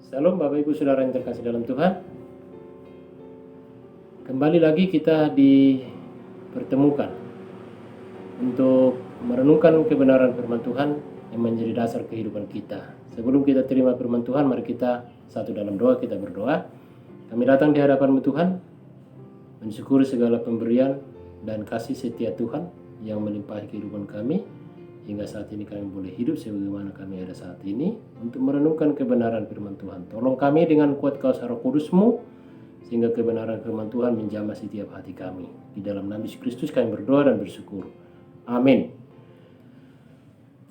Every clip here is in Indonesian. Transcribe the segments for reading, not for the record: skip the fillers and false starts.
Salam Bapak Ibu Saudara yang terkasih dalam Tuhan. Kembali lagi kita dipertemukan untuk merenungkan kebenaran firman Tuhan yang menjadi dasar kehidupan kita. Sebelum kita terima firman Tuhan, mari kita satu dalam doa, kita berdoa. Kami datang di hadapan-Mu Tuhan, mensyukuri segala pemberian dan kasih setia Tuhan yang melimpahi kehidupan kami. Hingga saat ini kami boleh hidup sebagaimana kami ada saat ini untuk merenungkan kebenaran firman Tuhan. Tolong kami dengan kuat kuasa Roh Kudus-Mu sehingga kebenaran firman Tuhan menjamah setiap hati kami. Di dalam nama Yesus Kristus kami berdoa dan bersyukur. Amin.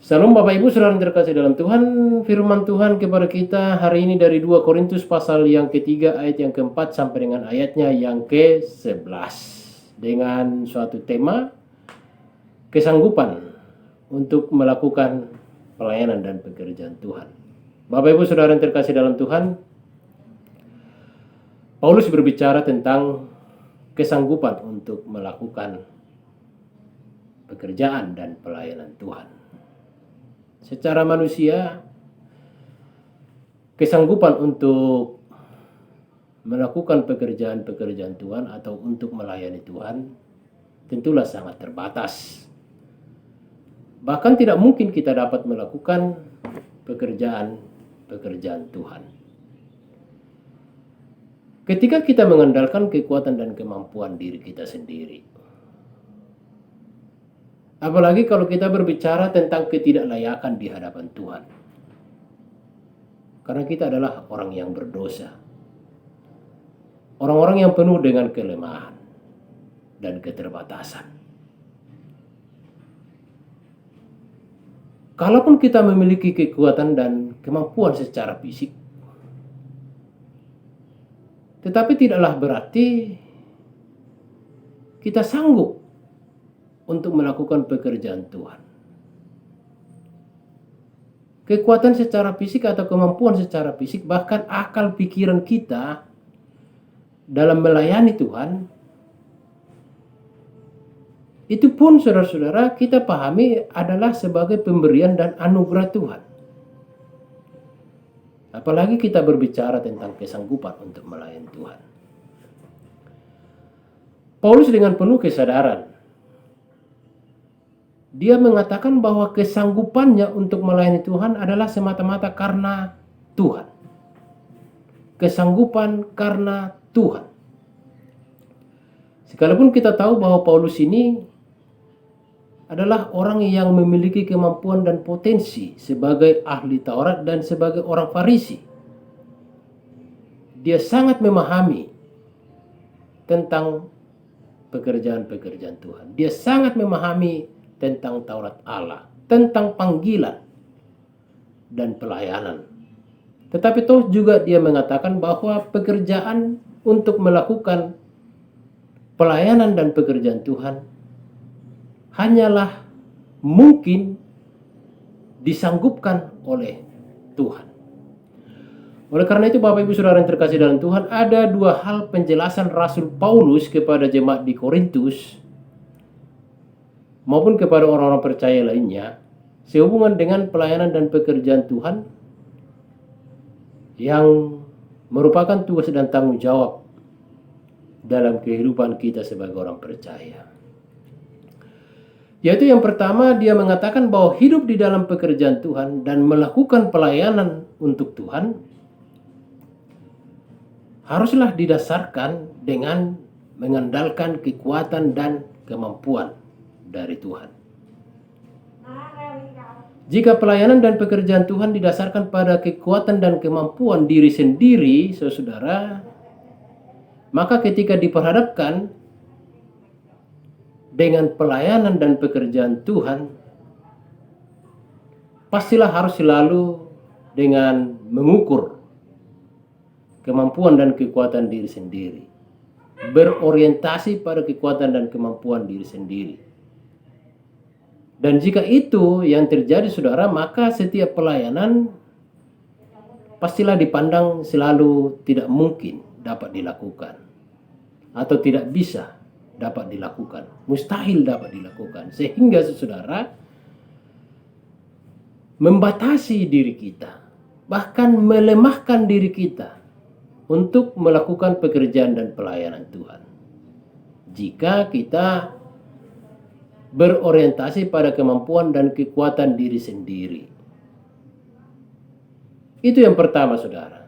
Salam Bapak Ibu Saudara yang terkasih dalam Tuhan. Firman Tuhan kepada kita hari ini dari 2 Korintus pasal yang ketiga ayat yang keempat sampai dengan ayatnya yang ke-11. Dengan suatu tema kesanggupan untuk melakukan pelayanan dan pekerjaan Tuhan. Bapak Ibu Saudara yang terkasih dalam Tuhan, Paulus berbicara tentang kesanggupan untuk melakukan pekerjaan dan pelayanan Tuhan. Secara manusia, kesanggupan untuk melakukan pekerjaan-pekerjaan Tuhan atau untuk melayani Tuhan tentulah sangat terbatas. Bahkan tidak mungkin kita dapat melakukan pekerjaan Tuhan. Ketika kita mengandalkan kekuatan dan kemampuan diri kita sendiri. Apalagi kalau kita berbicara tentang ketidaklayakan di hadapan Tuhan. Karena kita adalah orang yang berdosa. Orang-orang yang penuh dengan kelemahan dan keterbatasan. Kalaupun kita memiliki kekuatan dan kemampuan secara fisik, tetapi tidaklah berarti kita sanggup untuk melakukan pekerjaan Tuhan. Kekuatan secara fisik atau kemampuan secara fisik, bahkan akal pikiran kita dalam melayani Tuhan, itu pun saudara-saudara kita pahami adalah sebagai pemberian dan anugerah Tuhan. Apalagi kita berbicara tentang kesanggupan untuk melayani Tuhan. Paulus dengan penuh kesadaran, dia mengatakan bahwa kesanggupannya untuk melayani Tuhan adalah semata-mata karena Tuhan. Kesanggupan karena Tuhan. Sekalipun kita tahu bahwa Paulus ini adalah orang yang memiliki kemampuan dan potensi sebagai ahli Taurat dan sebagai orang Farisi. Dia sangat memahami tentang pekerjaan-pekerjaan Tuhan. Dia sangat memahami tentang Taurat Allah, tentang panggilan dan pelayanan. Tetapi toh juga dia mengatakan bahwa pekerjaan untuk melakukan pelayanan dan pekerjaan Tuhan hanyalah mungkin disanggupkan oleh Tuhan. Oleh karena itu Bapak Ibu Saudara yang terkasih dalam Tuhan, ada dua hal penjelasan Rasul Paulus kepada jemaat di Korintus maupun kepada orang-orang percaya lainnya sehubungan dengan pelayanan dan pekerjaan Tuhan yang merupakan tugas dan tanggung jawab dalam kehidupan kita sebagai orang percaya. Yaitu yang pertama, dia mengatakan bahwa hidup di dalam pekerjaan Tuhan dan melakukan pelayanan untuk Tuhan haruslah didasarkan dengan mengandalkan kekuatan dan kemampuan dari Tuhan. Jika pelayanan dan pekerjaan Tuhan didasarkan pada kekuatan dan kemampuan diri sendiri, saudara, maka ketika diperhadapkan dengan pelayanan dan pekerjaan Tuhan, pastilah harus selalu dengan mengukur kemampuan dan kekuatan diri sendiri, berorientasi pada kekuatan dan kemampuan diri sendiri. Dan jika itu yang terjadi saudara, maka setiap pelayanan pastilah dipandang selalu tidak mungkin dapat dilakukan atau tidak bisa dapat dilakukan, mustahil dapat dilakukan, sehingga saudara membatasi diri kita bahkan melemahkan diri kita untuk melakukan pekerjaan dan pelayanan Tuhan. Jika kita berorientasi pada kemampuan dan kekuatan diri sendiri. Itu yang pertama, saudara.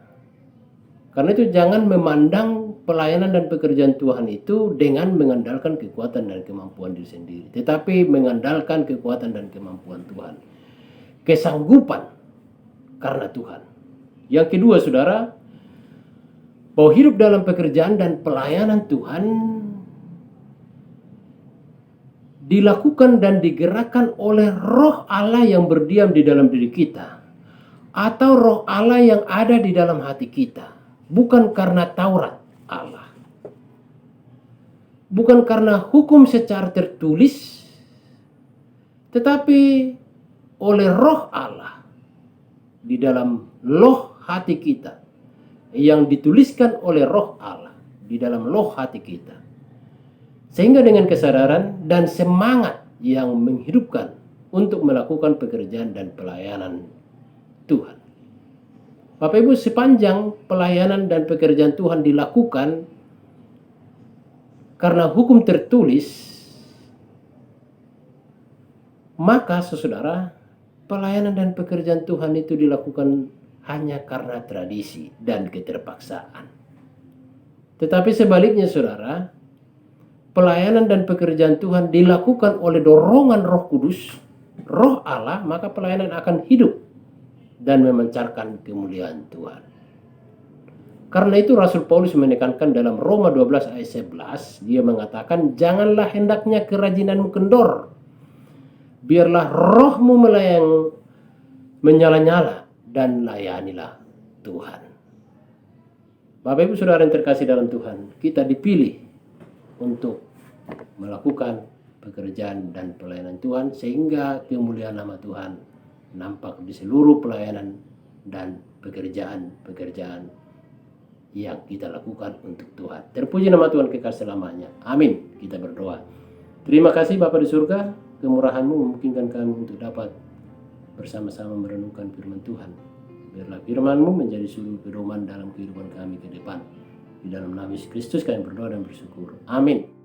Karena itu jangan memandang pelayanan dan pekerjaan Tuhan itu dengan mengandalkan kekuatan dan kemampuan diri sendiri, tetapi mengandalkan kekuatan dan kemampuan Tuhan. Kesanggupan karena Tuhan. Yang kedua, saudara, bahwa hidup dalam pekerjaan dan pelayanan Tuhan dilakukan dan digerakkan oleh Roh Allah yang berdiam di dalam diri kita, atau Roh Allah yang ada di dalam hati kita, bukan karena Taurat Allah, bukan karena hukum secara tertulis, tetapi oleh Roh Allah di dalam loh hati kita, yang dituliskan oleh Roh Allah di dalam loh hati kita. Sehingga dengan kesadaran dan semangat yang menghidupkan untuk melakukan pekerjaan dan pelayanan Tuhan. Bapak Ibu, sepanjang pelayanan dan pekerjaan Tuhan dilakukan karena hukum tertulis, maka saudara, pelayanan dan pekerjaan Tuhan itu dilakukan hanya karena tradisi dan keterpaksaan. Tetapi sebaliknya, saudara, pelayanan dan pekerjaan Tuhan dilakukan oleh dorongan Roh Kudus, Roh Allah, maka pelayanan akan hidup dan memancarkan kemuliaan Tuhan. Karena itu Rasul Paulus menekankan dalam Roma 12 ayat 11, dia mengatakan, janganlah hendaknya kerajinanmu kendor, biarlah rohmu melayang menyala-nyala dan layanilah Tuhan. Bapak Ibu Saudara yang terkasih dalam Tuhan, kita dipilih untuk melakukan pekerjaan dan pelayanan Tuhan sehingga kemuliaan nama Tuhan nampak di seluruh pelayanan dan pekerjaan yang kita lakukan untuk Tuhan. Terpuji nama Tuhan kekal selamanya. Amin. Kita berdoa. Terima kasih Bapa di surga, kemurahan-Mu memungkinkan kami untuk dapat bersama-sama merenungkan firman Tuhan. Biarlah firman-Mu menjadi sumber pedoman dalam kehidupan kami ke depan. Di dalam nama Yesus Kristus kami berdoa dan bersyukur. Amin.